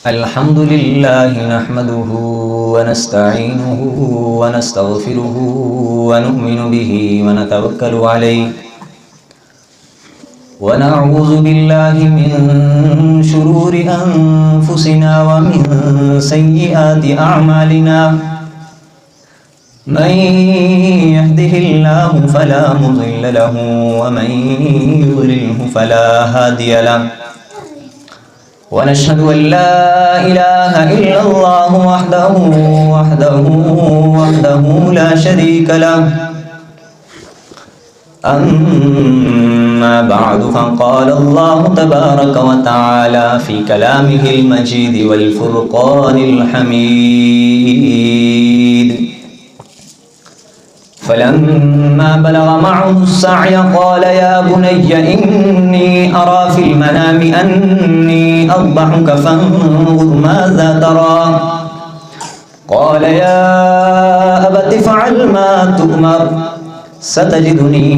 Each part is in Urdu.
الحمد لله نحمده ونستعينه ونستغفره ونؤمن به ونتوكل عليه ونعوذ بالله من شرور أنفسنا ومن سيئات أعمالنا من يهده الله فلا مضل له ومن يضلله فلا هادي له ونشهد أن لا إله إلا الله وحده لا شريك له أما بعد فقال الله تبارك وتعالى في كلامه المجيد والفرقان الحميد فلما بلغ معه السعي قال يا بني إني أرى في المنام أني أذبحك فانظر ماذا ترى قال يا أبت افعل ما تؤمر ستجدني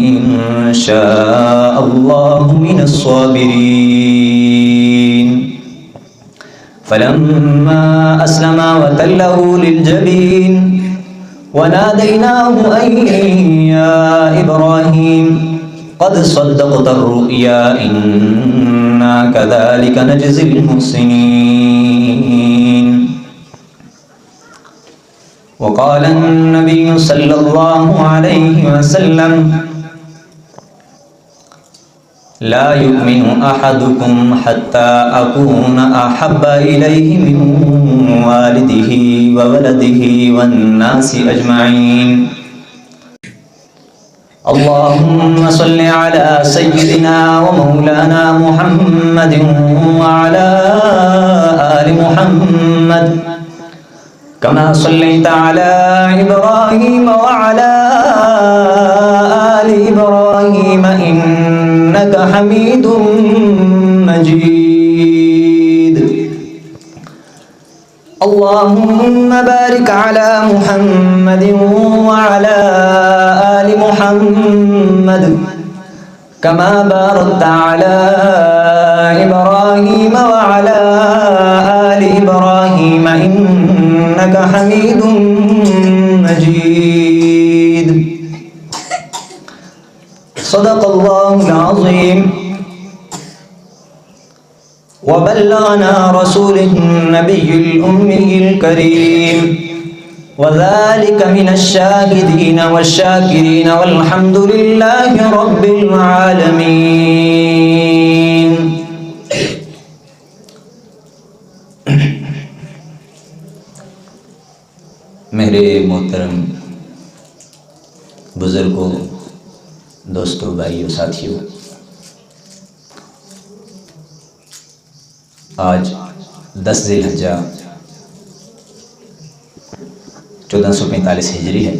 إن شاء الله من الصابرين فلما أسلما وتله للجبين وناديناه أن يا إبراهيم قد صدقت الرؤيا إنا كذلك نجزي المحسنين وقال النبي صلى الله عليه وسلم لا يؤمن أحدكم حتى أكون أحب إليه من والده وولده والناس أجمعين اللهم صل على سيدنا ومولانا محمد وعلى آل محمد كما صليت على إبراهيم وعلى آل إبراهيم إنك حميد مجيد اللهم بارك على محمد وعلى آل محمد كما باركت على إبراهيم وعلى آل إبراهيم إنك حميد مجيد صدق الله العظيم وبلغنا رسوله النبي الأمي الكريم وذلك من الشاهدين والشاكرين والحمد لله رب العالمين میرے محترم بزرگوں، دوستوں، بھائیوں، ساتھیوں، آج 10 ذی الحجہ 1445 ہجری ہے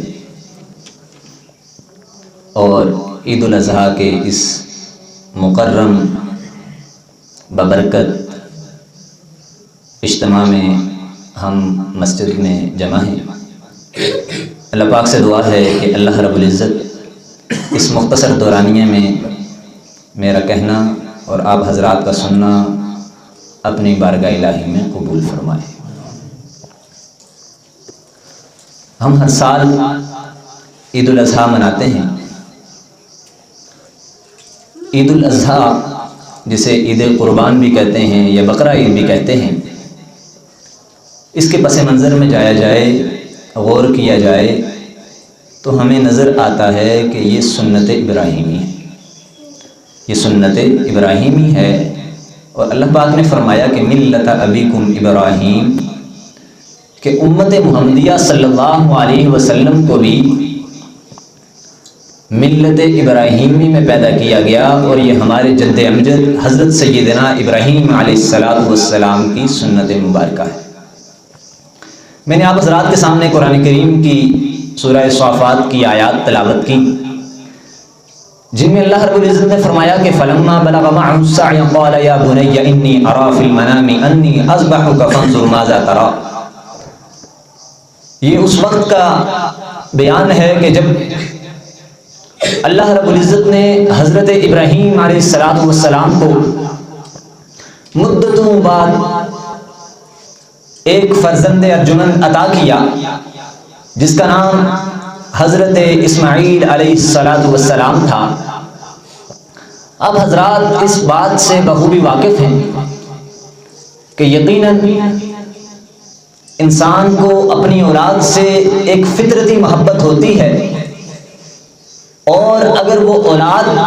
اور عید الاضحیٰ کے اس مکرم ببرکت اجتماع میں ہم مسجد میں جمع ہیں۔ اللہ پاک سے دعا ہے کہ اللہ رب العزت اس مختصر دورانیے میں میرا کہنا اور آپ حضرات کا سننا اپنی بارگاہ الہی میں قبول فرمائے۔ ہم ہر سال عید الاضحیٰ مناتے ہیں۔ عید الاضحیٰ جسے عید قربان بھی کہتے ہیں یا بقرہ عید بھی کہتے ہیں، اس کے پس منظر میں جایا جائے، غور کیا جائے تو ہمیں نظر آتا ہے کہ یہ سنت ابراہیمی ہے، یہ سنت ابراہیمی ہے۔ اور اللہ پاک نے فرمایا کہ ملت ابیکم ابراہیم، کہ امت محمدیہ صلی اللہ علیہ وسلم کو بھی ملت ابراہیمی میں پیدا کیا گیا، اور یہ ہمارے جد امجد حضرت سیدنا ابراہیم علیہ السلام کی سنت مبارکہ ہے۔ میں نے آپ حضرات کے سامنے قرآن کریم کی سورہ صافات کی آیات تلاوت کی، جن میں اللہ رب العزت نے فرمایا کہ فلما بلغ معه السعي قال يا بني اني ارى في المنام اني اذبحك فانظر ماذا ترى۔ یہ اس وقت کا بیان ہے کہ جب اللہ رب العزت نے حضرت ابراہیم علیہ السلام کو مدتوں بعد ایک فرزند ارجمند عطا کیا جس کا نام حضرت اسماعیل علیہ السلام تھا۔ اب حضرات اس بات سے بخوبی واقف ہیں کہ یقیناً انسان کو اپنی اولاد سے ایک فطرتی محبت ہوتی ہے، اور اگر وہ اولاد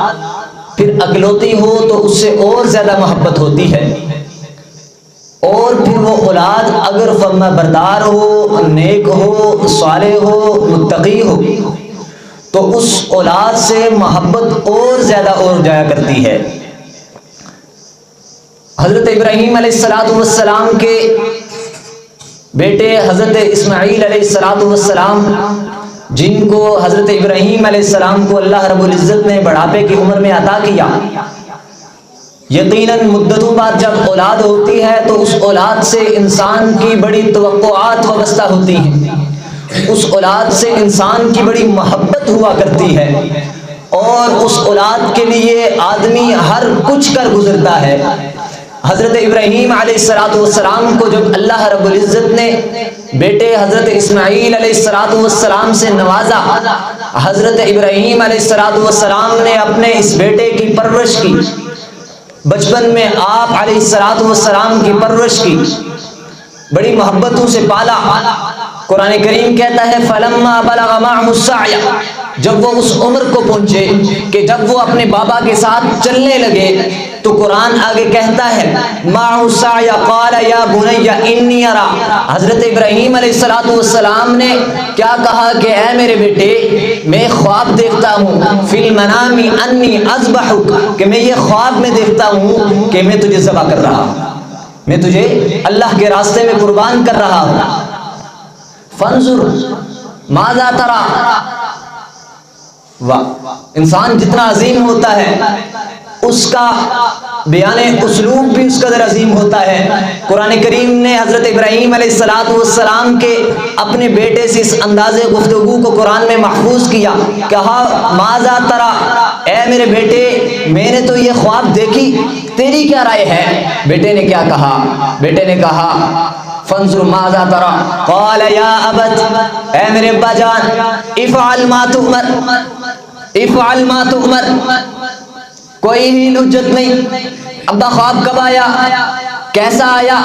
پھر اکلوتی ہو تو اس سے اور زیادہ محبت ہوتی ہے، اور پھر وہ اولاد اگر فرما بردار ہو، نیک ہو، صالح ہو، متقی ہو تو اس اولاد سے محبت اور زیادہ اور جایا کرتی ہے۔ حضرت ابراہیم علیہ السلام کے بیٹے حضرت اسماعیل علیہ السلام، جن کو حضرت ابراہیم علیہ السلام کو اللہ رب العزت نے بڑھاپے کی عمر میں عطا کیا، یقیناً مدتوں بعد جب اولاد ہوتی ہے تو اس اولاد سے انسان کی بڑی توقعات وابستہ ہوتی ہیں، اس اولاد سے انسان کی بڑی محبت ہوا کرتی ہے، اور اس اولاد کے لیے آدمی ہر کچھ کر گزرتا ہے۔ حضرت ابراہیم علیہ السلام کو جب اللہ رب العزت نے بیٹے حضرت اسماعیل علیہ السلام سے نوازا، حضرت ابراہیم علیہ السلام نے اپنے اس بیٹے کی پرورش کی، بچپن میں آپ علیہ السلام کی پرورش کی، بڑی محبتوں سے پالا۔ قرآن کریم کہتا ہے فَلَمَّا بَلَغَ مَعَهُ السَّعْيَ، جب وہ اس عمر کو پہنچے کہ جب وہ اپنے بابا کے ساتھ چلنے لگے تو قرآن آگے کہتا ہے مَعَهُ السَّعْيَ قَالَ يَا بُنَيَّ إِنِّي أَرَىٰ، حضرت ابراہیم علیہ السلام نے کیا کہا کہ اے میرے بیٹے، میں خواب دیکھتا ہوں فِي الْمَنَامِ أَنِّي أَذْبَحُكَ، کہ میں یہ خواب میں دیکھتا ہوں کہ میں تجھے ذبح کر رہا ہوں، میں تجھے اللہ کے راستے میں قربان کر رہا ہوں۔ فانظر ماذا ترى، واہ، انسان جتنا عظیم ہوتا ہے اس کا بیان اسلوب بھی اس قدر عظیم ہوتا ہے۔ قرآن کریم نے حضرت ابراہیم علیہ السلام کے اپنے بیٹے سے اس انداز گفتگو کو قرآن میں محفوظ کیا، کہا ماذا ترى، اے میرے بیٹے میں نے تو یہ خواب دیکھی، تیری کیا رائے ہے؟ بیٹے نے کیا کہا؟ بیٹے نے کہا فانظر ماذا ترى قال یا ابت، اے میرے ابا جان افعل ما تؤمر، افعل ما تؤمر، کوئی ہی حجت نہیں۔ ابا خواب کب آیا، کیسا آیا؟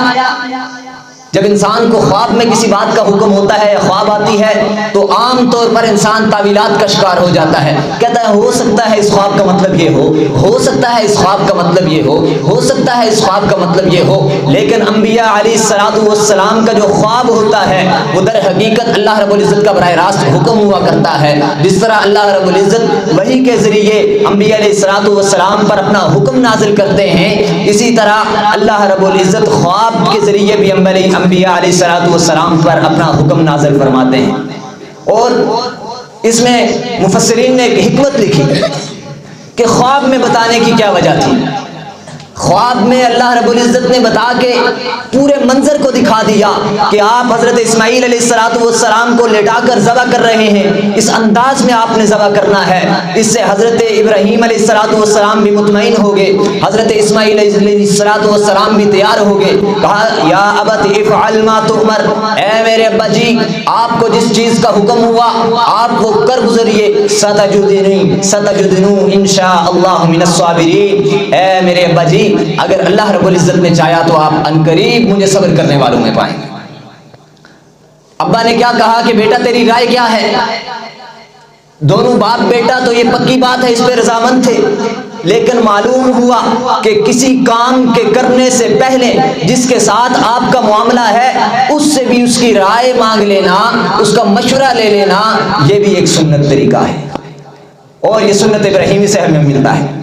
جب انسان کو خواب میں کسی بات کا حکم ہوتا ہے یا خواب آتی ہے تو عام طور پر انسان تعویلات کا شکار ہو جاتا ہے، کہتا ہے ہو سکتا ہے اس خواب کا مطلب یہ ہو سکتا ہے اس خواب کا مطلب یہ ہو سکتا ہے اس خواب کا مطلب یہ ہو۔ لیکن انبیاء علیہ السلام کا جو خواب ہوتا ہے وہ در حقیقت اللہ رب العزت کا براہ راست حکم ہوا کرتا ہے۔ جس طرح اللہ رب العزت وحی کے ذریعے انبیاء علیہ السلام پر اپنا حکم نازل کرتے ہیں، اسی طرح اللہ رب العزت خواب کے ذریعے بھی انبیاء علیہ السلام پر اپنا حکم نازل فرماتے ہیں۔ اور اس میں مفسرین نے ایک حکمت لکھی کہ خواب میں بتانے کی کیا وجہ تھی۔ خواب میں اللہ رب العزت نے بتا کے پورے منظر کو دکھا دیا کہ آپ حضرت اسماعیل علیہ السلام کو لٹا کر ذبح کر رہے ہیں، اس انداز میں آپ نے ذبح کرنا ہے۔ اس سے حضرت ابراہیم علیہ السلام بھی مطمئن ہو گئے، حضرت اسماعیل علیہ السلام بھی تیار ہو گئے۔ کہا یا ابت افعل ما تؤمر، اے میرے ابا جی آپ کو جس چیز کا حکم ہوا آپ وہ کر گزریے، ستجدنی انشاء اللہ من الصابرین، اے میرے ابا جی اگر اللہ رب العزت نے چاہا تو آپ عنقریب مجھے صبر کرنے والوں میں پائیں گے۔ ابا نے کیا کہا کہ بیٹا تیری رائے کیا ہے؟ دونوں باپ بیٹا تو یہ پکی بات ہے اس پہ رضامند تھے، لیکن معلوم ہوا کہ کسی کام کے کرنے سے پہلے جس کے ساتھ آپ کا معاملہ ہے اس سے بھی اس کی رائے مانگ لینا، اس کا مشورہ لے لینا، یہ بھی ایک سنت طریقہ ہے، اور یہ سنت ابراہیمی سے ہمیں ملتا ہے۔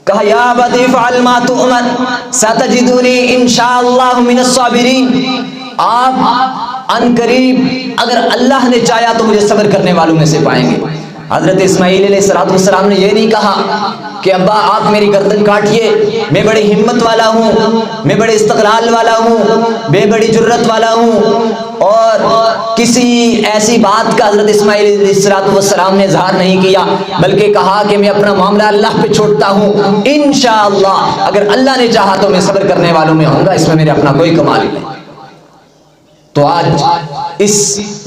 کہا یا ابت افعل ما تؤمر ستجدنی انشاءاللہ من الصابرین، آپ عنقریب اگر اللہ نے چاہا تو مجھے صبر کرنے والوں میں سے پائیں گے۔ حضرت اسماعیل علیہ السلام نے یہ نہیں کہا کہ ابا آپ میری گردن کاٹیے، میں بڑی ہمت والا ہوں، میں بڑے استقلال والا ہوں، میں بڑی جرت والا ہوں، اور کسی ایسی بات کا حضرت اسماعیل علیہ السلام نے اظہار نہیں کیا، بلکہ کہا کہ میں اپنا معاملہ اللہ پہ چھوڑتا ہوں، انشاءاللہ اگر اللہ نے چاہا تو میں صبر کرنے والوں میں ہوں گا، اس میں میرے اپنا کوئی کمال نہیں۔ تو آج اس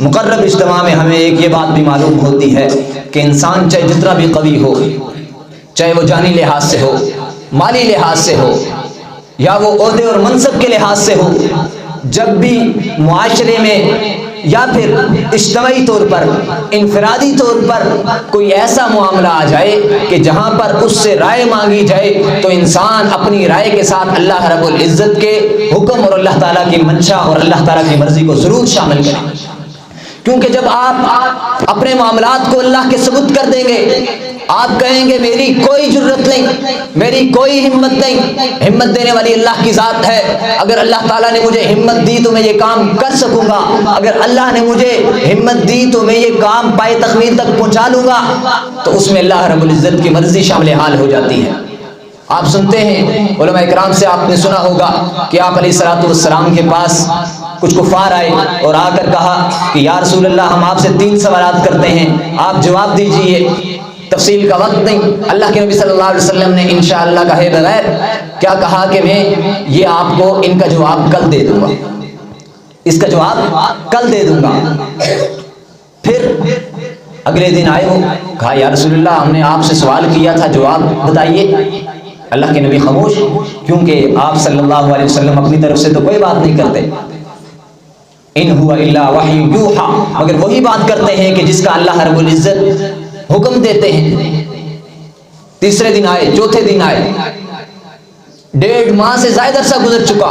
مقرب اجتماع میں ہمیں ایک یہ بات بھی معلوم ہوتی ہے کہ انسان چاہے جتنا بھی قوی ہو، چاہے وہ جانی لحاظ سے ہو، مالی لحاظ سے ہو، یا وہ عہدے اور منصب کے لحاظ سے ہو، جب بھی معاشرے میں یا پھر اجتماعی طور پر، انفرادی طور پر کوئی ایسا معاملہ آ جائے کہ جہاں پر اس سے رائے مانگی جائے تو انسان اپنی رائے کے ساتھ اللہ رب العزت کے حکم اور اللہ تعالیٰ کی منشا اور اللہ تعالیٰ کی مرضی کو ضرور شامل کریں، کیونکہ جب آپ اپنے معاملات کو اللہ کے سپرد کر دیں گے، آپ کہیں گے میری کوئی جرت نہیں، میری کوئی ہمت نہیں، ہمت دینے والی اللہ کی ذات ہے، اگر اللہ تعالیٰ نے مجھے ہمت دی تو میں یہ کام کر سکوں گا، اگر اللہ نے مجھے ہمت دی تو میں یہ کام پائے تکمیل تک پہنچا لوں گا، تو اس میں اللہ رب العزت کی مرضی شامل حال ہو جاتی ہے۔ آپ سنتے ہیں علماء اکرام سے، آپ نے سنا ہوگا کہ آپ علیہ السلام کے پاس کچھ کفار آئے اور آ کر کہا کہ یا رسول اللہ ہم آپ سے 3 سوالات کرتے ہیں، آپ جواب دیجئے، تفصیل کا وقت نہیں۔ اللہ کے نبی صلی اللہ علیہ وسلم نے انشاءاللہ کہے بغیر کیا کہا کہ میں یہ آپ کو ان کا جواب کل دے دوں گا، اس کا جواب کل دے دوں گا۔ پھر اگلے دن آئے ہو، کہا یا رسول اللہ ہم نے آپ سے سوال کیا تھا، جواب بتائیے۔ اللہ کے نبی خاموش، کیونکہ آپ صلی اللہ علیہ وسلم اپنی طرف سے تو کوئی بات نہیں کرتے، ان ہوا الا وحی یوحا، مگر وہی بات کرتے ہیں کہ جس کا اللہ رب العزت حکم دیتے ہیں۔ تیسرے دن آئے، چوتھے دن آئے، 1.5 ماہ سے زائد عرصہ گزر چکا،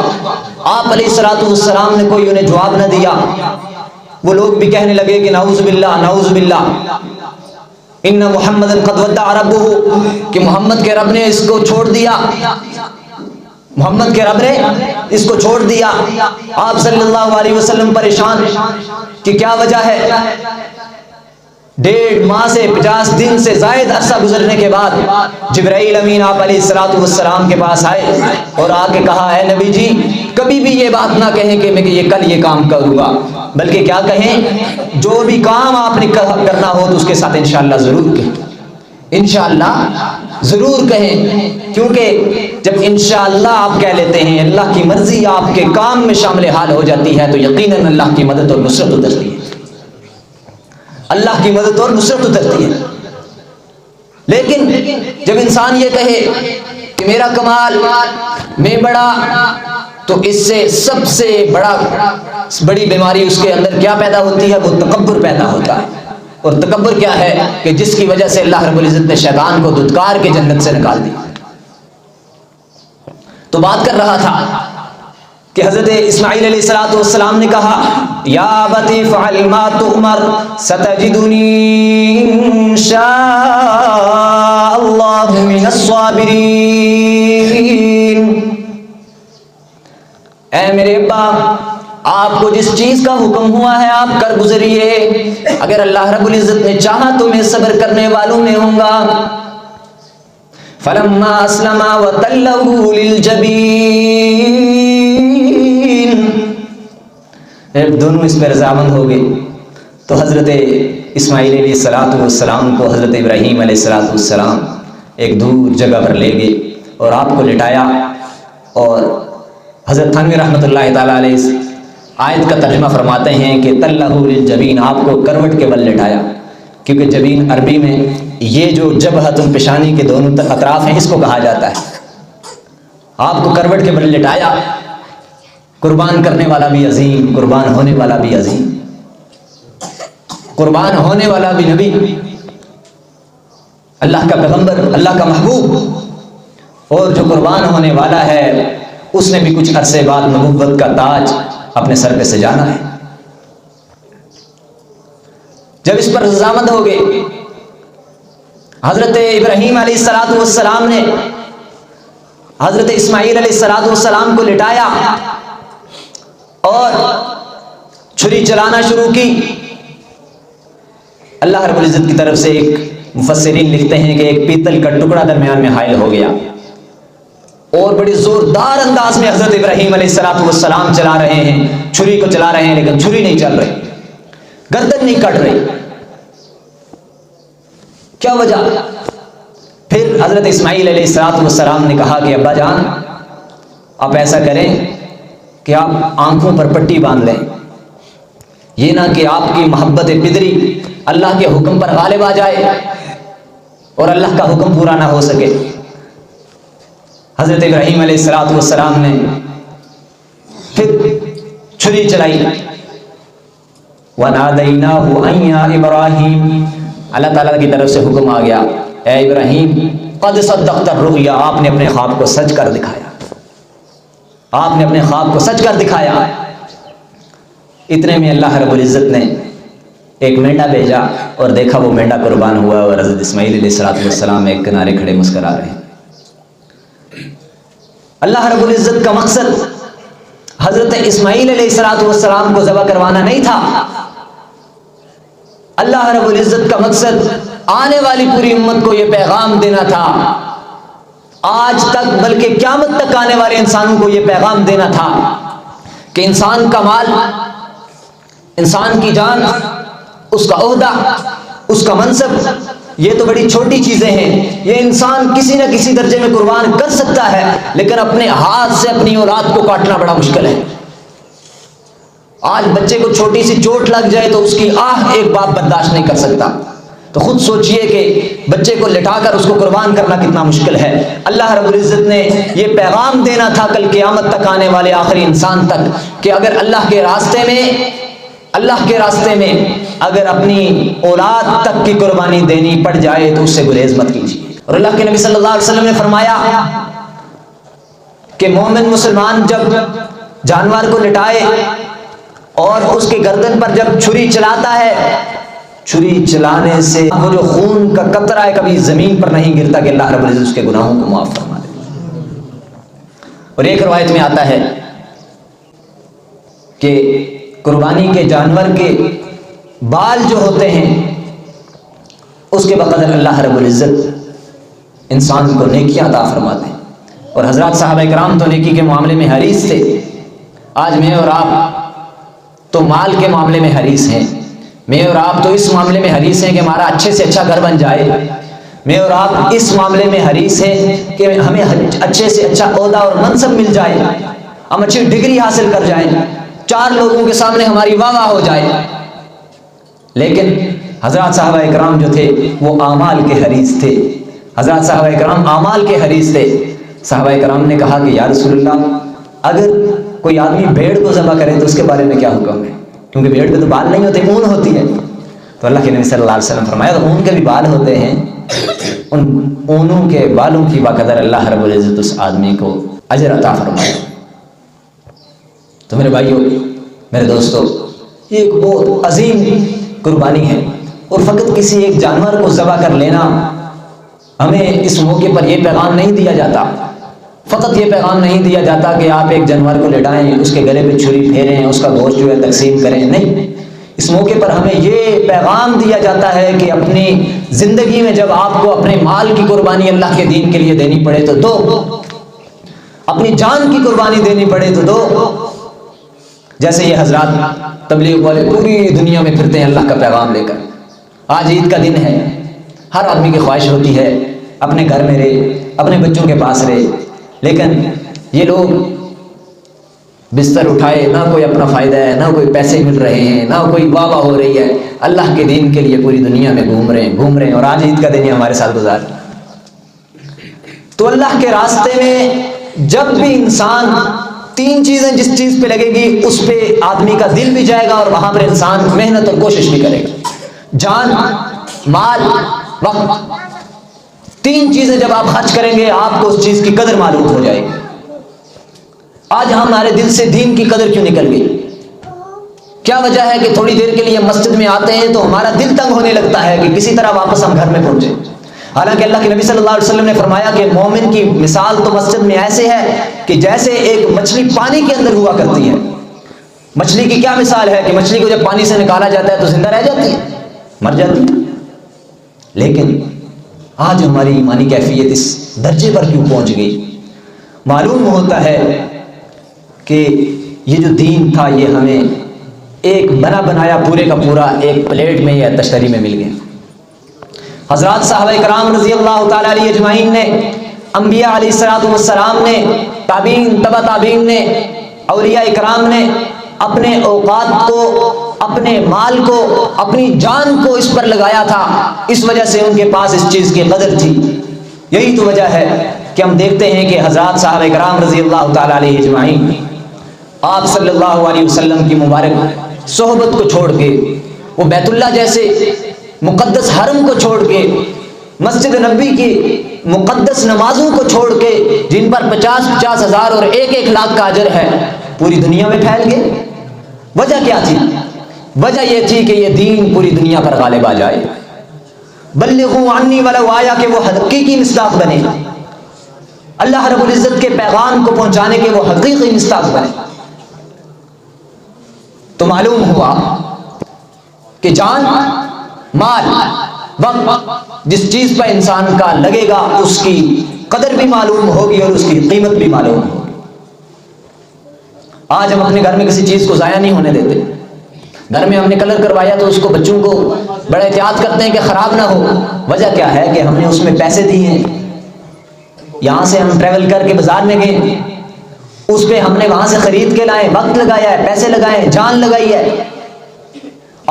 آپ علیہ السلام نے کوئی انہیں جواب نہ دیا۔ وہ لوگ بھی کہنے لگے کہ نعوذ باللہ نعوذ باللہ، ان محمد قد ودع ربہ، کہ محمد کے رب نے اس کو چھوڑ دیا، محمد کے رب نے اس کو چھوڑ دیا۔ آپ صلی اللہ علیہ وسلم پریشان کہ کیا وجہ ہے۔ 1.5 ماہ سے 50 دن سے زائد عرصہ گزرنے کے بعد جبرائیل امین آپ علیہ السلام کے پاس آئے اور آ کے کہا اے نبی جی کبھی بھی یہ بات نہ کہیں کہ میں یہ کل یہ کام کروں گا، بلکہ کیا کہیں جو بھی کام آپ نے کرنا ہو تو اس کے ساتھ انشاءاللہ ضرور کہیں، انشاءاللہ ضرور کہیں، کیونکہ جب انشاءاللہ آپ کہہ لیتے ہیں اللہ کی مرضی آپ کے کام میں شامل حال ہو جاتی ہے تو یقیناً اللہ کی مدد اور نصرت اترتی ہے، اللہ کی مدد اور نصرت اترتی ہے۔ لیکن جب انسان یہ کہے کہ میرا کمال، میں بڑا، تو اس سے سب سے بڑی بیماری اس کے اندر کیا پیدا ہوتی ہے، وہ تکبر پیدا ہوتا ہے۔ اور تکبر کیا ہے کہ جس کی وجہ سے اللہ رب العزت نے شیطان کو دھتکار کے جنت سے نکال دیا۔ تو بات کر رہا تھا کہ حضرت اسماعیل علیہ السلام نے کہا یا ابت افعل ما تؤمر ستجدنی انشاء اللہ من الصابرین، اے میرے ابا آپ کو جس چیز کا حکم ہوا ہے آپ کر گزریے، اگر اللہ رب العزت نے چاہا تو میں صبر کرنے والوں میں ہوں گا۔ فلما اسلما وتلہ للجبین، جب دونوں اس پر رضامند ہو گئے تو حضرت اسماعیل علیہ السلام کو حضرت ابراہیم علیہ السلام ایک دور جگہ پر لے گئے اور آپ کو لٹایا، اور حضرت تھانوی رحمۃ اللہ تعالیٰ علیہ آیت کا ترجمہ فرماتے ہیں کہ تلہ للجبین، آپ کو کروٹ کے بل لٹایا، کیونکہ جبین عربی میں یہ جو جبہۃ پیشانی کے دونوں اطراف ہیں اس کو کہا جاتا ہے۔ آپ کو کروٹ کے بل لٹایا، قربان کرنے والا بھی عظیم، قربان ہونے والا بھی عظیم، قربان ہونے والا بھی نبی، اللہ کا پیغمبر، اللہ کا محبوب، اور جو قربان ہونے والا ہے اس نے بھی کچھ عرصے بعد نبوت کا تاج اپنے سر پہ سجانا ہے۔ جب اس پر رضامند ہو گئے، حضرت ابراہیم علیہ السلام نے حضرت اسماعیل علیہ السلام کو لٹایا اور چھری چلانا شروع کی۔ اللہ رب العزت کی طرف سے ایک مفسرین لکھتے ہیں کہ ایک پیتل کا ٹکڑا درمیان میں حائل ہو گیا، اور بڑے زوردار انداز میں حضرت ابراہیم علیہ السلام چلا رہے ہیں، چھری کو چلا رہے ہیں، لیکن چھری نہیں چل رہی، گردن نہیں کٹ رہی. کیا وجہ؟ پھر حضرت اسماعیل علیہ السلام نے کہا کہ ابا جان آپ ایسا کریں کہ آپ آنکھوں پر پٹی باندھ لیں، یہ نہ کہ آپ کی محبت پدری اللہ کے حکم پر غالب آ جائے اور اللہ کا حکم پورا نہ ہو سکے. حضرت ابراہیم علیہ السلام نے پھر چھری چلائی. وَنَادَيْنَاهُ أَن يَا إِبْرَاهِيمُ، اللہ تعالیٰ کی طرف سے حکم آ گیا، اے ابراہیم قد صدقت الرؤیا، آپ نے اپنے خواب کو سچ کر دکھایا، آپ نے اپنے خواب کو سچ کر دکھایا. اتنے میں اللہ رب العزت نے ایک مینڈا بھیجا اور دیکھا وہ مینڈا قربان ہوا اور حضرت اسماعیل علیہ السلام ایک کنارے کھڑے مسکرا رہے ہیں. اللہ رب العزت کا مقصد حضرت اسماعیل علیہ السلام کو ذبح کروانا نہیں تھا. اللہ رب العزت کا مقصد آنے والی پوری امت کو یہ پیغام دینا تھا، آج تک بلکہ قیامت تک آنے والے انسانوں کو یہ پیغام دینا تھا کہ انسان کا مال، انسان کی جان، اس کا عہدہ، اس کا منصب، یہ تو بڑی چھوٹی چیزیں ہیں، یہ انسان کسی نہ کسی درجے میں قربان کر سکتا ہے، لیکن اپنے ہاتھ سے اپنی اولاد کو کاٹنا بڑا مشکل ہے. آج بچے کو چھوٹی سی چوٹ لگ جائے تو اس کی آہ ایک باپ برداشت نہیں کر سکتا، تو خود سوچئے کہ بچے کو لٹا کر اس کو قربان کرنا کتنا مشکل ہے. اللہ رب العزت نے یہ پیغام دینا تھا کل قیامت تک آنے والے آخری انسان تک کہ اگر اللہ کے راستے میں اگر اپنی اولاد تک کی قربانی دینی پڑ جائے تو اس سے گریز مت کیجیے. اور اللہ کے نبی صلی اللہ علیہ وسلم نے فرمایا کہ مومن مسلمان جب جانور کو لٹائے اور اس کے گردن پر جب چھری چلاتا ہے، چھری چلانے سے وہ جو خون کا قطرہ ہے کبھی زمین پر نہیں گرتا کہ اللہ رب العزت اس کے گناہوں کو معاف فرما دے. اور ایک روایت میں آتا ہے کہ قربانی کے جانور کے بال جو ہوتے ہیں اس کے بقدر اللہ رب العزت انسان کو نیکیاں عطا فرماتے ہیں. اور حضرات صحابہ کرام تو نیکی کے معاملے میں حریص تھے. آج میں اور آپ تو مال کے معاملے میں حریص ہیں، میں اور آپ تو اس معاملے میں حریص ہیں کہ ہمارا اچھے سے اچھا گھر بن جائے، میں اور آپ اس معاملے میں حریص ہیں کہ ہمیں اچھے سے اچھا عہدہ اور منصب مل جائے، ہم اچھی ڈگری حاصل کر جائیں، 4 لوگوں کے سامنے ہماری واہ واہ ہو جائے. لیکن حضرات صحابہ کرام جو تھے وہ اعمال کے حریص تھے. حضرات صحابہ کرام اعمال کے حریص تھے. صحابہ کرام نے کہا کہ یا رسول اللہ اگر کوئی آدمی بھیڑ کو ذبح کرے تو اس کے بارے میں کیا حکم ہے؟ کیونکہ بھیڑ پہ تو بال نہیں ہوتے، اون ہوتی ہے. تو اللہ کے نبی صلی اللہ علیہ وسلم فرمایا تو اون کے بھی بال ہوتے ہیں، ان اونوں کے بالوں کی بقدر اللہ رب العزت اس آدمی کو اجر عطا فرمایا. تو میرے بھائیوں، میرے دوستو، یہ ایک بہت عظیم قربانی ہے. اور فقط کسی ایک جانور کو ذبح کر لینا، ہمیں اس موقع پر یہ پیغام نہیں دیا جاتا، فقط یہ پیغام نہیں دیا جاتا کہ آپ ایک جانور کو لٹائیں، اس کے گلے پہ چھری پھیریں، اس کا گوشت جو ہے تقسیم کریں. نہیں، اس موقع پر ہمیں یہ پیغام دیا جاتا ہے کہ اپنی زندگی میں جب آپ کو اپنے مال کی قربانی اللہ کے دین کے لیے دینی پڑے تو دو، اپنی جان کی قربانی دینی پڑے تو دو. جیسے یہ حضرات تبلیغ والے پوری دنیا میں پھرتے ہیں اللہ کا پیغام لے کر. آج عید کا دن ہے، ہر آدمی کی خواہش ہوتی ہے اپنے گھر میں رہے، اپنے بچوں کے پاس رہے، لیکن یہ لوگ بستر اٹھائے، نہ کوئی اپنا فائدہ ہے، نہ کوئی پیسے مل رہے ہیں، نہ کوئی واہ واہ ہو رہی ہے، اللہ کے دین کے لیے پوری دنیا میں گھوم رہے ہیں اور آج عید کا دن ہمارے ساتھ گزار. تو اللہ کے راستے میں جب بھی انسان 3 چیزیں جس چیز پہ لگے گی اس پہ آدمی کا دل بھی جائے گا اور وہاں پر انسان محنت اور کوشش بھی کرے گا. جان، مال، وقت، 3 چیزیں جب آپ خرچ کریں گے آپ کو اس چیز کی قدر معلوم ہو جائے گی. آج ہمارے دل سے دین کی قدر کیوں نکل گئی؟ کیا وجہ ہے کہ تھوڑی دیر کے لیے مسجد میں آتے ہیں تو ہمارا دل تنگ ہونے لگتا ہے کہ کسی طرح واپس ہم گھر میں پہنچے. حالانکہ اللہ کے نبی صلی اللہ علیہ وسلم نے فرمایا کہ مومن کی مثال تو مسجد میں ایسے ہے کہ جیسے ایک مچھلی پانی کے اندر ہوا کرتی ہے. مچھلی کی کیا مثال ہے کہ مچھلی کو جب پانی سے نکالا جاتا ہے تو زندہ رہ جاتی ہے، مر جاتی ہے. لیکن آج ہماری ایمانی کیفیت اس درجے پر کیوں پہنچ گئی؟ معلوم ہوتا ہے کہ یہ جو دین تھا یہ ہمیں ایک بنا بنایا پورے کا پورا ایک پلیٹ میں یا تشتری میں مل گیا۔ حضرات صحابہ کرام رضی اللہ تعالیٰ علیہ اجمعین نے، انبیاء علیہ السلام نے، تابعین، تبع تابعین نے، اولیاء کرام نے اپنے اوقات کو، اپنے مال کو، اپنی جان کو اس پر لگایا تھا، اس وجہ سے ان کے پاس اس چیز کی قدر تھی۔ یہی تو وجہ ہے کہ ہم دیکھتے ہیں کہ حضرات صحابہ کرام رضی اللہ تعالیٰ علیہ اجمعین آپ صلی اللہ علیہ وسلم کی مبارک صحبت کو چھوڑ کے، وہ بیت اللہ جیسے مقدس حرم کو چھوڑ کے، مسجد نبی کی مقدس نمازوں کو چھوڑ کے، جن پر 50,000 ہزار اور 1 لاکھ کا اجر ہے، پوری دنیا میں پھیل گئے۔ وجہ کیا تھی؟ وجہ یہ تھی کہ یہ دین پوری دنیا پر غالب آ جائے۔ بلغوا عنی ولو آیا کہ وہ حقیقی مصداق بنے، اللہ رب العزت کے پیغام کو پہنچانے کے وہ حقیقی مصداق بنے۔ تو معلوم ہوا کہ جان، مال، وقت، جس چیز پر انسان کا لگے گا اس کی قدر بھی معلوم ہوگی اور اس کی قیمت بھی معلوم ہوگی۔ آج ہم اپنے گھر میں کسی چیز کو ضائع نہیں ہونے دیتے۔ گھر میں ہم نے کلر کروایا تو اس کو بچوں کو بڑا احتیاط کرتے ہیں کہ خراب نہ ہو۔ وجہ کیا ہے کہ ہم نے اس میں پیسے دیے ہیں، یہاں سے ہم ٹریول کر کے بازار میں گئے، اس پہ ہم نے وہاں سے خرید کے لائے، وقت لگایا ہے، پیسے لگائے، جان لگائی ہے۔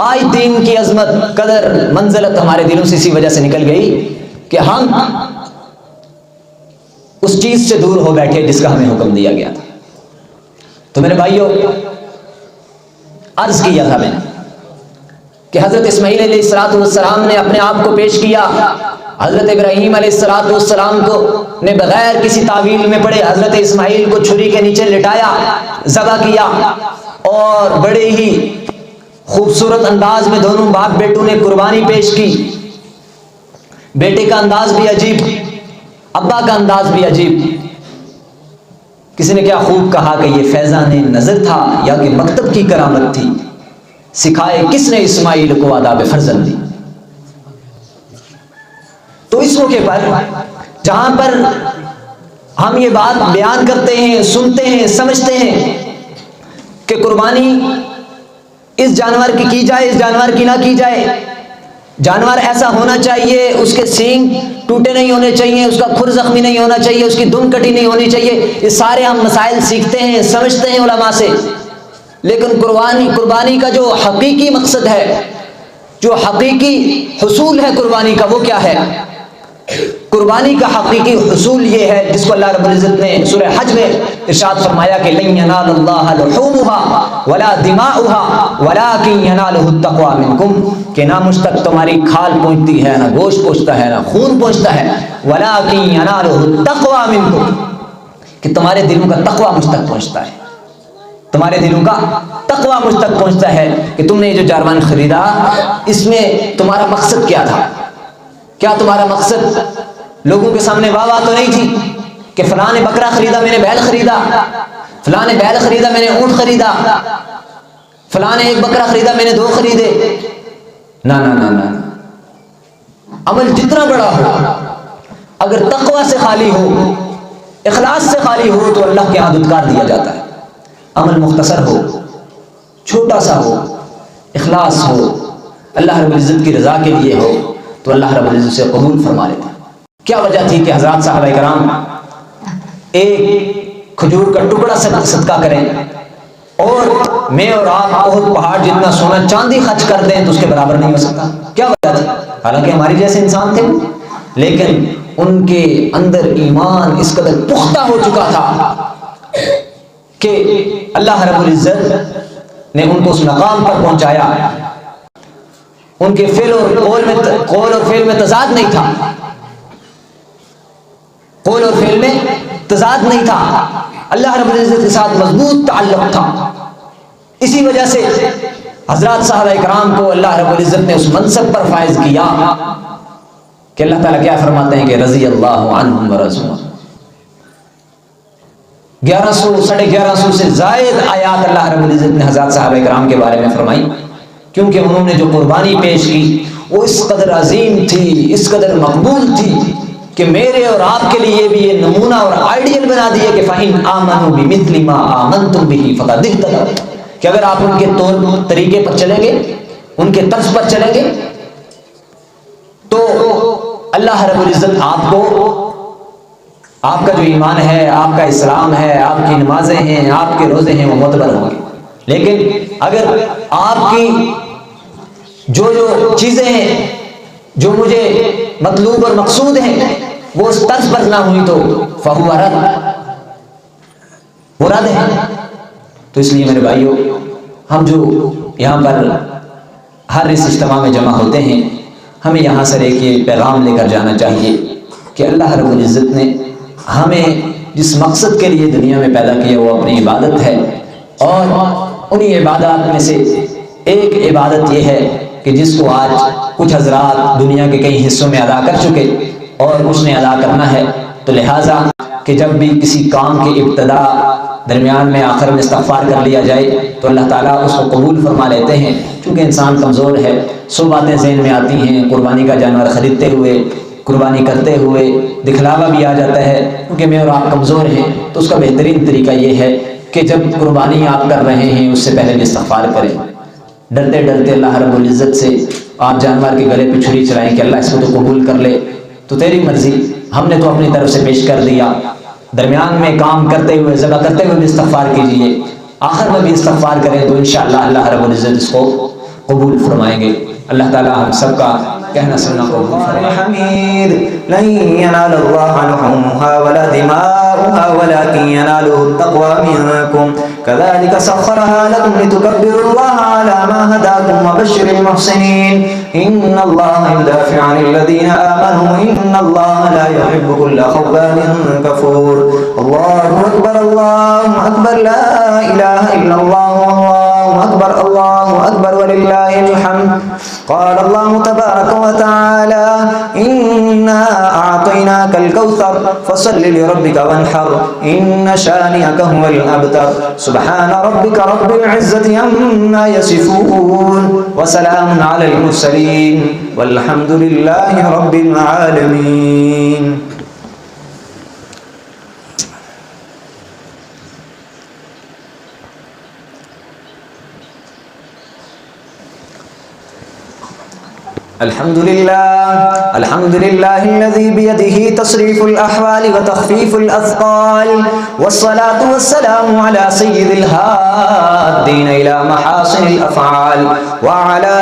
آج دین کی عظمت، قدر، منزلت ہمارے دلوں سے اسی وجہ سے نکل گئی کہ ہم اس چیز سے دور ہو بیٹھے جس کا ہمیں حکم دیا گیا تھا۔ تو میرے بھائیوں، عرض کیا تھا میں نے کہ حضرت اسماعیل علیہ السلام نے اپنے آپ کو پیش کیا، حضرت ابراہیم علیہ السلام کو نے بغیر کسی تعویل میں پڑے حضرت اسماعیل کو چھری کے نیچے لٹایا، ذبح کیا، اور بڑے ہی خوبصورت انداز میں دونوں باپ بیٹوں نے قربانی پیش کی۔ بیٹے کا انداز بھی عجیب، ابا کا انداز بھی عجیب۔ کسی نے کیا خوب کہا کہ یہ فیضان نظر تھا یا کہ مکتب کی کرامت تھی، سکھائے کس نے اسماعیل کو آداب فرزندی۔ تو اس موقع پر جہاں پر ہم یہ بات بیان کرتے ہیں، سنتے ہیں، سمجھتے ہیں کہ قربانی اس جانور کی جائے، اس جانور کی نہ کی جائے، جانور ایسا ہونا چاہیے، اس کے سینگ ٹوٹے نہیں ہونے چاہیے، اس کا کھر زخمی نہیں ہونا چاہیے، اس کی دم کٹی نہیں ہونی چاہیے، یہ سارے ہم مسائل سیکھتے ہیں، سمجھتے ہیں علماء سے۔ لیکن قربانی کا جو حقیقی مقصد ہے، جو حقیقی حصول ہے قربانی کا، وہ کیا ہے؟ قربانی کا حقیقی حصول یہ ہے جس کو اللہ رب العزت نے سورہ حج میں ارشاد فرمایا کہ لن ینال اللہ لحومها ولا دماؤها ولکن ینالہ التقوی منکم، کہ نہ مجھ تک تمہاری کھال پہنچتی ہے، نہ گوشت پہنچتا ہے، نہ خون پہنچتا ہے، ولکن ینالہ التقوی منکم، کہ تمہارے دلوں کا تقوی مجھ تک پہنچتا ہے، تمہارے دلوں کا تقوی مجھ تک پہنچتا ہے کہ تم نے یہ جو جانور خریدا اس میں تمہارا مقصد کیا تھا؟ کیا تمہارا مقصد لوگوں کے سامنے واہ واہ تو نہیں تھی کہ فلاں نے بکرا خریدا، میں نے بیل خریدا، فلاں نے بیل خریدا، میں نے اونٹ خریدا، فلاں نے 1 بکرا خریدا، میں نے 2 خریدے؟ نہ نہ نہ نہ، عمل جتنا بڑا ہو اگر تقوی سے خالی ہو، اخلاص سے خالی ہو تو اللہ کے ہاں دھتکار دیا جاتا ہے۔ عمل مختصر ہو، چھوٹا سا ہو، اخلاص ہو، اللہ رب العزت کی رضا کے لیے ہو تو اللہ رب العزت سے قبول فرما لیتا ہے۔ کیا وجہ تھی کہ حضرات صحابہ کرام ایک کھجور کا ٹکڑا صدقہ کریں اور میں اور آپ احد پہاڑ جتنا سونا چاندی خرچ کر دیں تو اس کے برابر نہیں ہو سکتا؟ کیا وجہ تھی؟ حالانکہ ہماری جیسے انسان تھے، لیکن ان کے اندر ایمان اس قدر پختہ ہو چکا تھا کہ اللہ رب العزت نے ان کو اس مقام پر پہنچایا۔ ان کے قول اور فعل میں تضاد نہیں تھا، قول اور فعل میں تضاد نہیں تھا، اللہ رب العزت کے ساتھ مضبوط تعلق تھا۔ اسی وجہ سے حضرات صحابہ کرام کو اللہ رب العزت نے اس منصب پر فائز کیا کہ اللہ تعالیٰ کیا فرماتے ہیں کہ رضی اللہ عنہم ورضوا۔ 1100 سے زائد آیات اللہ رب العزت نے حضرات صحابہ کرام کے بارے میں فرمائی، کیونکہ انہوں نے جو قربانی پیش کی وہ اس قدر عظیم تھی، اس قدر مقبول تھی کہ میرے اور آپ کے لیے بھی یہ نمونہ اور آئیڈیل بنا دیا کہ فَإِنْ آمَنُوا بِمِثْلِ مَا آمَنْتُمْ بِهِ فَقَدِ اهْتَدَوْا، کہ اگر آپ ان کے طور طریقے پر چلیں گے، ان کے طرز پر چلیں گے، تو اللہ رب العزت آپ کو، آپ کا جو ایمان ہے، آپ کا اسلام ہے، آپ کی نمازیں ہیں، آپ کے روزے ہیں، وہ معتبر ہوں گے۔ لیکن اگر آپ کی جو چیزیں ہیں جو مجھے مطلوب اور مقصود ہیں وہ اس طرز پر نہ ہوئی تو فہو رد، وہ رد ہے۔ تو اس لیے میرے بھائیوں، ہم جو یہاں پر ہر اس اجتماع میں جمع ہوتے ہیں، ہمیں یہاں سے ایک یہ پیغام لے کر جانا چاہیے کہ اللہ رب العزت نے ہمیں جس مقصد کے لیے دنیا میں پیدا کیا وہ اپنی عبادت ہے، اور انہی عبادات میں سے ایک عبادت یہ ہے کہ جس کو آج کچھ حضرات دنیا کے کئی حصوں میں ادا کر چکے اور اس نے ادا کرنا ہے۔ تو لہٰذا کہ جب بھی کسی کام کی ابتدا، درمیان میں، آخر میں استغفار کر لیا جائے تو اللہ تعالیٰ اس کو قبول فرما لیتے ہیں۔ چونکہ انسان کمزور ہے، 100 باتیں ذہن میں آتی ہیں، قربانی کا جانور خریدتے ہوئے، قربانی کرتے ہوئے دکھلاوا بھی آ جاتا ہے، کیونکہ میں اور آپ کمزور ہیں۔ تو اس کا بہترین طریقہ یہ ہے کہ جب قربانی آپ کر رہے ہیں اس سے پہلے بھی استغفار کریں، ڈرتے ڈرتے اللہ رب العزت سے۔ آپ جانور کے گلے پہ چھری چلائیں کہ اللہ اس کو تو قبول کر لے، تو تیری مرضی، ہم نے تو اپنی طرف سے پیش کر دیا۔ درمیان میں کام کرتے ہوئے، ذبح کرتے ہوئے بھی استغفار کیجیے، آخر میں بھی استغفار کریں تو انشاءاللہ اللہ رب العزت اس کو قبول فرمائیں گے۔ اللہ تعالیٰ ہم سب کا کہنا سننا قبول فرمائے۔ حمید لن ينال الله لحومها ولا دماؤها ولكن يناله التقوى منكم كذلك سخرها لكم لتكبروا الله على ما هداكم وبشر المحسنين إن الله يدافع عن الذين آمنوا إن الله لا يحب كل خوان كفور الله أكبر الله أكبر لا إله إلا الله والله أكبر الله أكبر ولله الحمد قال الله تبارك وتعالى إنا أعطيناك الكوثر فصل لربك وانحر إن شانئك هو الأبتر سبحان ربك رب العزة عما يصفون وسلام على المرسلين والحمد لله رب العالمين۔ الحمد لله الذي بيده تصريف الأحوال وتخفيف الأثقال والصلاة والسلام على سيد الهادين إلى محاسن الأفعال وعلى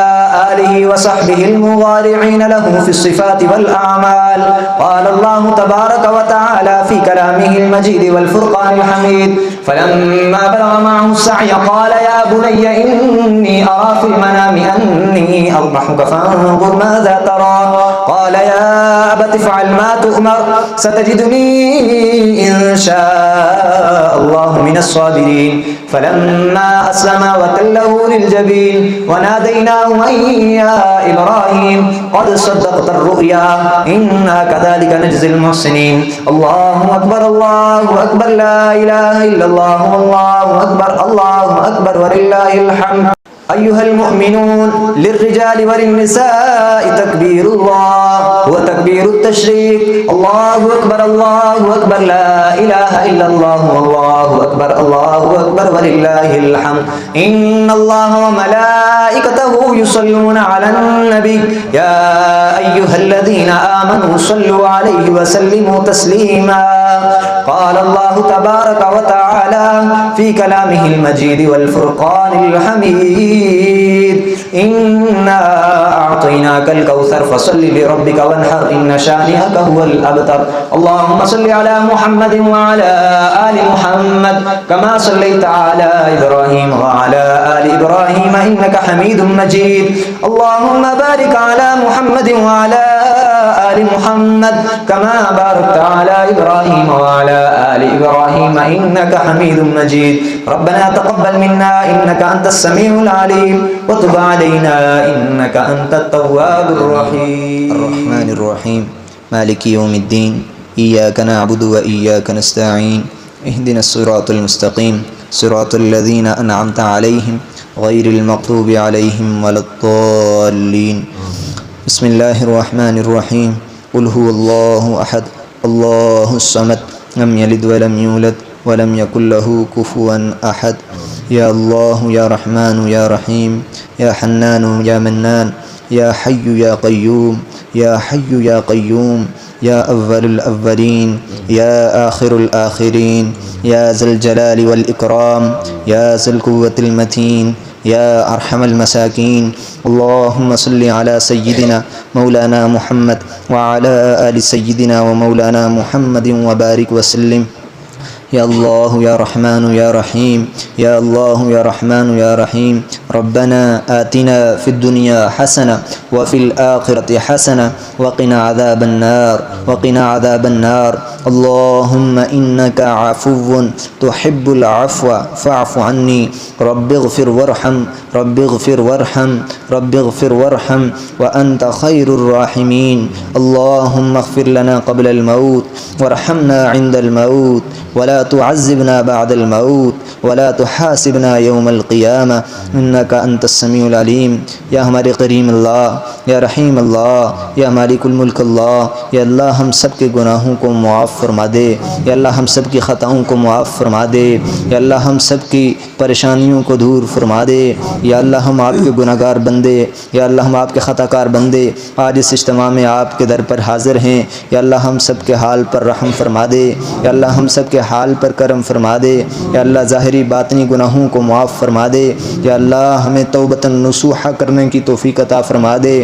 آله وصحبه المضارعين له في الصفات والأعمال قال الله تبارك وتعالى في كلامه المجيد والفرقان الحميد فلما بلغ معه السعي قال يا بني إني أرى في المنام أني أذبحك فانظر ماذا ترى قال يا أبت افعل ما تؤمر ستجدني إن شاء الله من الصابرين فلما أسلم وتله للجبين وناديناه أن يا إبراهيم قد صدقت الرؤيا إنا كذلك نجزي المحسنين الله أكبر الله أكبر لا إله إلا الله الله أكبر ولله الحمد أيها المؤمنون للرجال وللنساء تكبير الله وتكبير التشريك الله أكبر لا إله إلا الله الله أكبر ولله الحمد إن الله وملائكته يصلون على النبي يا أيها الذين آمنوا صلوا عليه وسلموا تسليما قال الله تبارك وتعالى في كلامه المجيد والفرقان الحميد إنا أعطيناك الكوثر فصل لربك وانحر إن شانئك هو الأبتر اللهم صل على محمد وعلى آل محمد كما صليت على إبراهيم وعلى آل إبراهيم إنك حميد مجيد اللهم بارك على محمد وعلى آل محمد كما باركت على إبراهيم وعلى آل إبراهيم إنك حميد مجيد ربنا تقبل منا إنك أنت السميع العليم وتب علينا إنك أنت التواب الرحيم الرحمن الرحيم مالك يوم الدين إياك نعبد وإياك نستعين اهدنا الصراط المستقيم صراط الذين أنعمت عليهم غير المغضوب عليهم ولا الضالين بسم الله الرحمن الرحيم قل هو الله أحد الله الصمد لم يلد ولم يولد ولم يكن له كفوا أحد. يا الله يا رحمن يا رحيم يا حنان يا منان يا حي يا قيوم يا حي يا قيوم يا أول الأولين يا آخر الآخرين يا ذا الجلال والإكرام يا ذا القوة المتين يا أرحم المساكين. اللهم صل على سيدنا مولانا محمد وعلى آل سيدنا ومولانا محمد وبارك وسلم. يا الله يا رحمن يا رحيم يا الله يا رحمن يا رحيم. ربنا آتنا في الدنيا حسنة وفي الآخرة حسنة وقنا عذاب النار وقنا عذاب النار. اللهم إنك عفو تحب العفو فاعف عني. رب اغفر وارحم رب اغفر وارحم رب اغفر وارحم وأنت خير الراحمين. اللهم اغفر لنا قبل الموت وارحمنا عند الموت ولا تعذبنا بعد الموت ولا تحاسبنا يوم القيامة إنك أنت السميع العليم. یا ہمارے کریم اللہ یا رحیم اللہ یا مالک الملک اللہ، یا اللہ ہم سب کے گناہوں کو معاف فرما دے، یا اللہ ہم سب کی خطاؤں کو معاف فرما دے، یا اللہ ہم سب کی پریشانیوں کو دور فرما دے. یا اللہ ہم آپ کے گناہ گار بندے، یا اللہ ہم آپ کے خطا کار بندے آج اس اجتماع میں آپ کے در پر حاضر ہیں. یا اللہ ہم سب کے حال پر رحم فرما دے، یا اللہ ہم سب کے حال پر کرم فرما دے. یا اللہ ظاہری باطنی گناہوں کو معاف فرما دے. یا اللہ ہمیں توبۃ نصوحہ کرنے کی توفیق عطا فرما دے.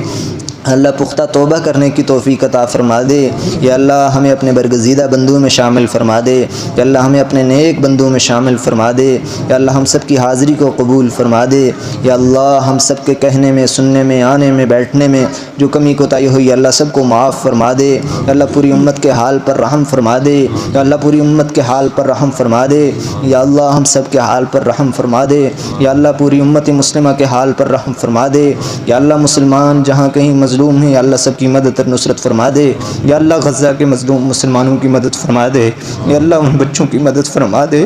اللہ پختہ توبہ کرنے کی توفیق عطا فرما دے. یا اللہ ہمیں اپنے برگزیدہ بندوں میں شامل فرما دے. یا اللہ ہمیں اپنے نیک بندوں میں شامل فرما دے. یا اللہ ہم سب کی حاضری کو قبول فرما دے. یا اللہ ہم سب کے کہنے میں، سننے میں، آنے میں، بیٹھنے میں جو کمی کوتاہی ہوئی اللہ سب کو معاف فرما دے. یا اللہ پوری امت کے حال پر رحم فرما دے. یا اللہ پوری امت کے حال پر رحم فرما دے. یا اللہ ہم سب کے حال پر رحم فرما دے. یا اللہ پوری امت مسلمہ کے حال پر رحم فرما دے. یا اللہ مسلمان جہاں کہیں مظلوم ہیں یا اللہ سب کی مدد اور نصرت فرما دے. یا اللہ غزہ کے مظلوم مسلمانوں کی مدد فرما دے. یا اللہ ان بچوں کی مدد فرما دے.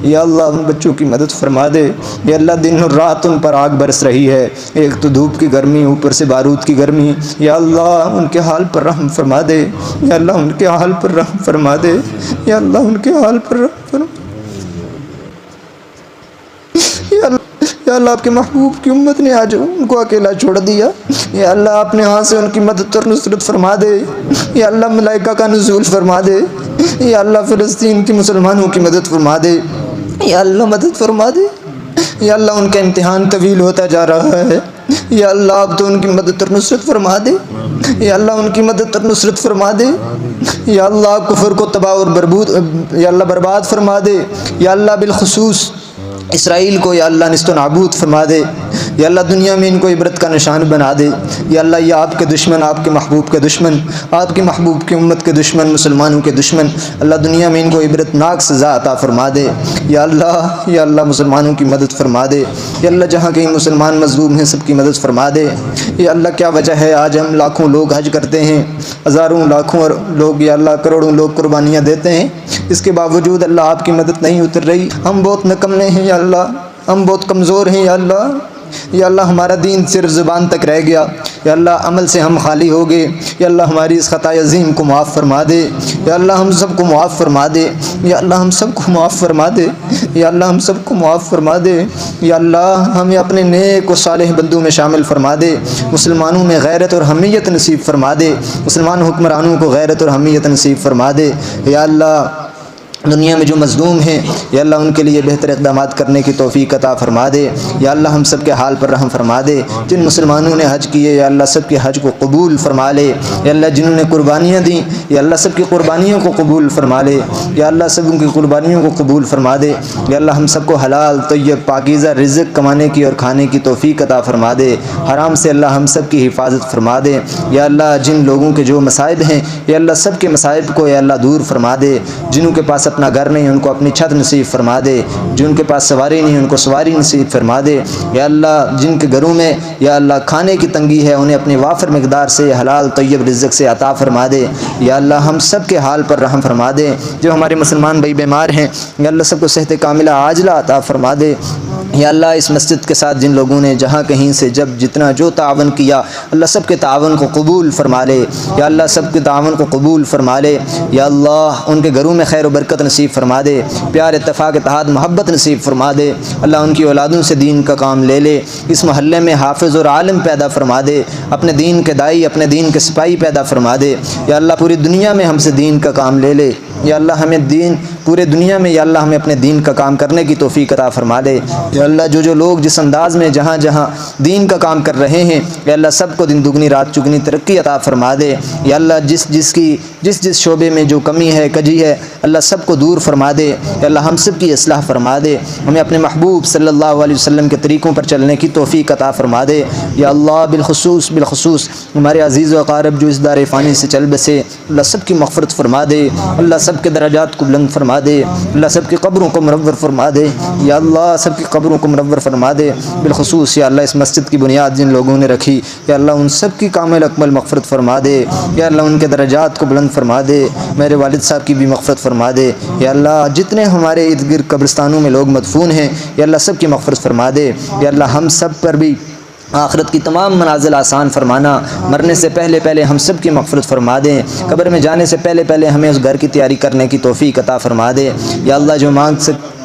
یا اللہ ان بچوں کی مدد فرما دے. یا اللہ دن اور رات ان پر آگ برس رہی ہے، ایک تو دھوپ کی گرمی، اوپر سے بارود کی گرمی. یا اللہ ان کے حال پر رحم فرما دے. یا اللہ ان کے حال پر رحم فرما دے. یا اللہ ان کے حال پر رحم فرما دے. یا اللہ آپ کے محبوب کی امت نے آج ان کو اکیلا چھوڑ دیا. یا اللہ اپنے ہاں سے ان کی مدد اور نصرت فرما دے. یا اللہ ملائکہ کا نزول فرما دے. یا اللہ فلسطین کی مسلمانوں کی مدد فرما دے. یا اللہ مدد فرما دے. یا اللہ ان کا امتحان طویل ہوتا جا رہا ہے. یا اللہ آپ تو ان کی مدد اور نصرت فرما دے. یا اللہ ان کی مدد اور نصرت فرما دے. یا اللہ کفر کو تباہ اور برباد فرما دے. یا اللہ بالخصوص اسرائیل کو یا اللہ نیست و نابود فرما دے. یا اللہ دنیا میں ان کو عبرت کا نشان بنا دے. یا اللہ یہ آپ کے دشمن، آپ کے محبوب کے دشمن، آپ کے محبوب کی امت کے دشمن، مسلمانوں کے دشمن، اللہ دنیا میں ان کو عبرت ناک سزا عطا فرما دے. یا اللہ مسلمانوں کی مدد فرما دے. یا اللہ جہاں کہیں مسلمان مظلوم ہیں سب کی مدد فرما دے. یا اللہ کیا وجہ ہے آج ہم لاکھوں لوگ حج کرتے ہیں، ہزاروں لاکھوں لوگ یا اللہ کروڑوں لوگ قربانیاں دیتے ہیں، اس کے باوجود اللہ آپ کی مدد نہیں اتر رہی. ہم بہت نکمے ہیں یا اللہ، ہم بہت کمزور ہیں یا اللہ. یا اللہ ہمارا دین صرف زبان تک رہ گیا. یا اللہ عمل سے ہم خالی ہو گئے. یا اللہ ہماری اس خطا عظیم کو معاف فرما دے. یا اللہ ہم سب کو معاف فرما دے. یا اللہ ہم سب کو معاف فرما دے. یا اللہ ہم سب کو معاف فرما دے. یا اللہ ہمیں اپنے نیک و صالح بندوں میں شامل فرما دے. مسلمانوں میں غیرت اور حمیت نصیب فرما دے. مسلمان حکمرانوں کو غیرت اور حمیت نصیب فرما دے. یا اللہ دنیا میں جو مظلوم ہیں یا اللہ ان کے لیے بہتر اقدامات کرنے کی توفیق عطا فرما دے. یا اللہ ہم سب کے حال پر رحم فرما دے. جن مسلمانوں نے حج کیے یا اللہ سب کے حج کو قبول فرما لے. یا اللہ جنہوں نے قربانیاں دیں یا اللہ سب کی قربانیوں کو قبول فرما لے. یا اللہ سب ان کی قربانیوں کو قبول فرما دے. یا اللہ ہم سب کو حلال طیب پاکیزہ رزق کمانے کی اور کھانے کی توفیق عطا فرما دے. حرام سے اللہ ہم سب کی حفاظت فرما دے. یا اللہ جن لوگوں کے جو مصائب ہیں یا اللہ سب کے مصائب کو یا اللہ دور فرما دے. جنہوں کے پاس اپنا گھر نہیں ان کو اپنی چھت نصیب فرما دے. جن کے پاس سواری نہیں ان کو سواری نصیب فرما دے. یا اللہ جن کے گھروں میں یا اللہ کھانے کی تنگی ہے انہیں اپنی وافر مقدار سے حلال طیب رزق سے عطا فرما دے. یا اللہ ہم سب کے حال پر رحم فرما دے. جو ہمارے مسلمان بھائی بیمار ہیں یا اللہ سب کو صحت کاملہ عاجلہ عطا فرما دے. یا اللہ اس مسجد کے ساتھ جن لوگوں نے جہاں کہیں سے جب جتنا جو تعاون کیا اللہ سب کے تعاون کو قبول فرما لے، یا اللہ سب کے تعاون کو قبول فرما لے، یا اللہ ان کے گھروں میں خیر و برکت نصیب فرما دے، پیار اتفاق اتحاد محبت نصیب فرما دے، اللہ ان کی اولادوں سے دین کا کام لے لے، اس محلے میں حافظ اور عالم پیدا فرما دے، اپنے دین کے دائی اپنے دین کے سپاہی پیدا فرما دے، یا اللہ پوری دنیا میں ہم سے دین کا کام لے لے، یا اللہ ہمیں دین پورے دنیا میں یا اللہ ہمیں اپنے دین کا کام کرنے کی توفیق عطا فرما دے، یا اللہ جو لوگ جس انداز میں جہاں جہاں دین کا کام کر رہے ہیں یا اللہ سب کو دن دگنی رات چگنی ترقی عطا فرما دے، یا اللہ جس شعبے میں جو کمی ہے کجی ہے اللہ سب کو دور فرما دے، یا اللہ ہم سب کی اصلاح فرما دے، ہمیں اپنے محبوب صلی اللہ علیہ وسلم کے طریقوں پر چلنے کی توفیق عطا فرما دے، یا اللہ بالخصوص ہمارے عزیز و اقارب جو اس دار فانی سے چل بسے اللہ سب کی مغفرت فرما دے، اللہ سب کے درجات کو بلند فرما دے، اللہ سب کی قبروں کو منور فرما دے، یا اللہ سب کی قبروں کو منور فرما دے، بالخصوص یا اللہ اس مسجد کی بنیاد جن لوگوں نے رکھی یا اللہ ان سب کی کامل اکمل مغفرت فرما دے، یا اللہ ان کے درجات کو بلند فرما دے، میرے والد صاحب کی بھی مغفرت فرما دے، یا اللہ جتنے ہمارے ارد گرد قبرستانوں میں لوگ مدفون ہیں یا اللہ سب کی مغفرت فرما دے، یا اللہ ہم سب پر بھی آخرت کی تمام منازل آسان فرمانا، مرنے سے پہلے ہم سب کی مغفرت فرما دیں، قبر میں جانے سے پہلے ہمیں اس گھر کی تیاری کرنے کی توفیق عطا فرما دے، یا اللہ جو مانگ سکتے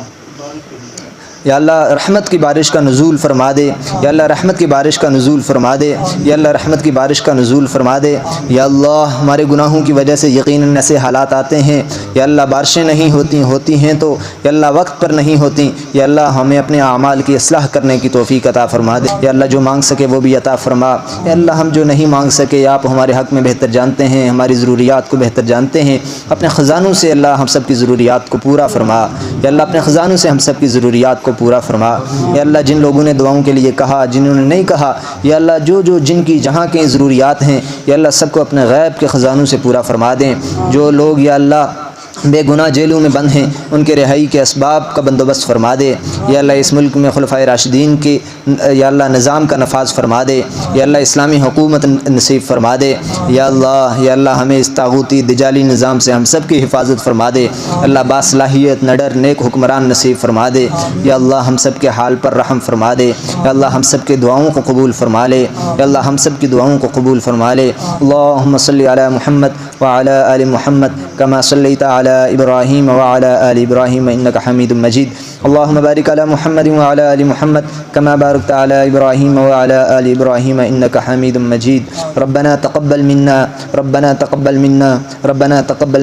یا اللہ رحمت کی بارش کا نزول فرما دے، یا اللہ رحمت کی بارش کا نزول فرما دے، یا اللہ رحمت کی بارش کا نزول فرما دے، یا اللہ ہمارے گناہوں کی وجہ سے یقیناً ایسے حالات آتے ہیں یا اللہ بارشیں نہیں ہوتی ہیں تو یا اللہ وقت پر نہیں ہوتی، یا اللہ ہمیں اپنے اعمال کی اصلاح کرنے کی توفیق عطا فرما دے، یا اللہ جو مانگ سکے وہ بھی عطا فرما، یا اللہ ہم جو نہیں مانگ سکے آپ ہمارے حق میں بہتر جانتے ہیں، ہماری ضروریات کو بہتر جانتے ہیں، اپنے خزانوں سے اللہ ہم سب کی ضروریات کو پورا فرما، یا اللہ اپنے خزانوں سے ہم سب کی ضروریات کو پورا فرما، یا اللہ جن لوگوں نے دعاؤں کے لیے کہا جنہوں نے نہیں کہا یا اللہ جو جن کی جہاں کی ضروریات ہیں یا اللہ سب کو اپنے غیب کے خزانوں سے پورا فرما دیں، جو لوگ یا اللہ بے گناہ جیلوں میں بند ہیں ان کے رہائی کے اسباب کا بندوبست فرما دے، یا اللہ اس ملک میں خلفائے راشدین کی یا اللہ نظام کا نفاذ فرما دے، یا اللہ اسلامی حکومت نصیب فرما دے، یا اللہ ہمیں اس طاغوتی دجالی نظام سے ہم سب کی حفاظت فرما دے، اللہ باصلاحیت نڈر نیک حکمران نصیب فرما دے، یا اللہ ہم سب کے حال پر رحم فرما دے، یا اللہ ہم سب کے دعاؤں کو قبول فرما لے، یا اللہ ہم سب کی دعاؤں کو قبول فرما لے، اللہم صلی علی محمد وعلی آل محمد کما صلیت علی ابراہیم وعلی آل ابراہیم انک حمید مجید، اللہم بارک علی محمد وعلی آل محمد کما بارکت علی ابراہیم وعلی آل ابراہیم انک حمید مجید، ربنا تقبل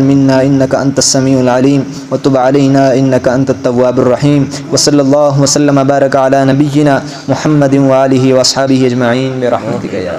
منا انک انت السمیع العلیم وتب علینا انک انت التواب الرحیم، وصلی اللہ وسلم بارک علی نبینا محمد وآلہ واصحابہ اجمعین برحمتک یا